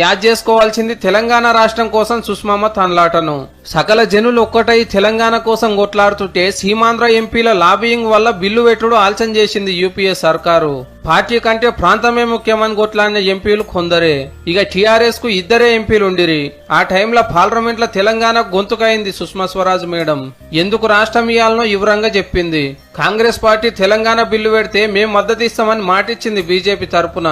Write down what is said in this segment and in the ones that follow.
యాద్ చేసుకోవాల్సింది తెలంగాణ రాష్ట్రం కోసం సుష్మమ్మ తనలాటను. సకల జనులు ఒక్కటై తెలంగాణ కోసం కొట్లాడుతుంటే సీమాంధ్ర ఎంపీల లాబియింగ్ వల్ల బిల్లు పెట్టుడు ఆలస్యం చేసింది యూపీఏ సర్కారు. పార్టీ కంటే ప్రాంతమే ముఖ్యమని కొట్లాడిన ఎంపీలు కొందరే. ఇక టీఆర్ఎస్ కు ఇద్దరే ఎంపీలు ఉండిరి. ఆ టైంలో పార్లమెంట్ లో తెలంగాణ గొంతుకైంది సుష్మా స్వరాజ్ మేడం. ఎందుకు రాష్ట్రం ఇయ్యాలనో వివరంగా చెప్పింది. కాంగ్రెస్ పార్టీ తెలంగాణ బిల్లు పెడితే మేం మద్దతు ఇస్తామని మాటిచ్చింది బీజేపీ తరపున.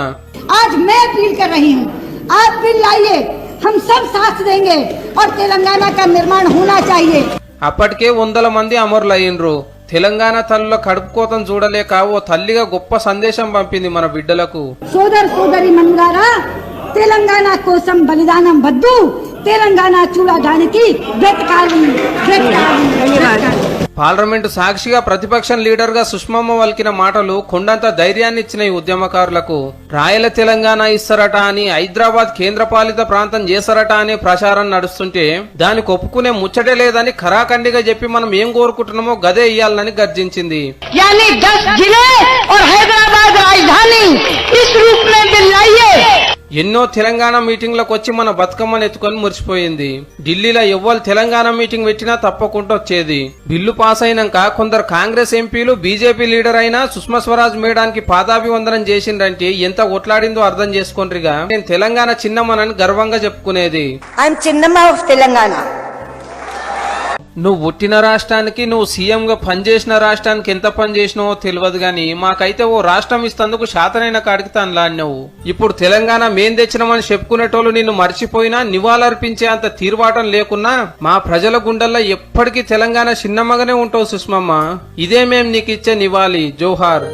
आप बिल लाइए, हम सब साथ देंगे और तेलंगाना का निर्माण होना चाहिए. అప్పటికే వందల మంది అమరులయ్యిండ్రు. తెలంగాణ తల్లుల కడుపుకోతం చూడలేక ఓ తల్లిగా గొప్ప సందేశం పంపింది మన బిడ్డలకు. సోదర సోదరి మనులారా, తెలంగాణ కోసం బలిదానం వద్దు, తెలంగాణ చూడడానికి పార్లమెంటు సాక్షిగా ప్రతిపక్షం లీడర్ గా సుష్మమ్మ వల్కిన మాటలు కొండంత ధైర్యాన్ని ఇచ్చినాయి ఉద్యమకారులకు. రాయల తెలంగాణ ఇస్తారట అని, హైదరాబాద్ కేంద్రపాలిత ప్రాంతం చేస్తారట అనే ప్రచారం నడుస్తుంటే దానికి ఒప్పుకునే ముచ్చటే లేదని ఖరాఖండిగా చెప్పి మనం ఏం కోరుకుంటున్నామో గదే ఇయ్యాలని గర్జించింది. ఎన్నో తెలంగాణ మీటింగ్లకు వచ్చి మన బతుకమ్మను ఎత్తుకొని మురిసిపోయింది. ఢిల్లీలో ఎవ్వరు తెలంగాణ మీటింగ్ పెట్టినా తప్పకుండా వచ్చేది. బిల్లు పాస్ అయినాక కొందరు కాంగ్రెస్ ఎంపీలు బీజేపీ లీడర్ అయినా సుష్మా స్వరాజ్ మేడానికి పాదాభివందనం చేసిండ్రంటే ఎంత ఒట్లాడిందో అర్థం చేసుకోండిగా. నేను తెలంగాణ చిన్నమ్మనని గర్వంగా చెప్పుకునేది. నువ్వు పుట్టిన రాష్ట్రానికి, నువ్వు సీఎంగా పనిచేసిన రాష్ట్రానికి ఎంత పని చేసినావో తెలియదు గాని మాకైతే ఓ రాష్ట్రం ఇస్తందుకు శాతనైన కాడికి తనలాడినావు. ఇప్పుడు తెలంగాణ మేం తెచ్చినామని చెప్పుకునేటోళ్ళు నిన్ను మర్చిపోయినా, నివాళులర్పించే అంత తీర్వాటం లేకున్నా మా ప్రజల గుండెల్లో ఎప్పటికీ తెలంగాణ చిన్నమ్మగానే ఉంటావు సుష్మమ్మ. ఇదే మేం నీకిచ్చే నివాళి. జోహార్.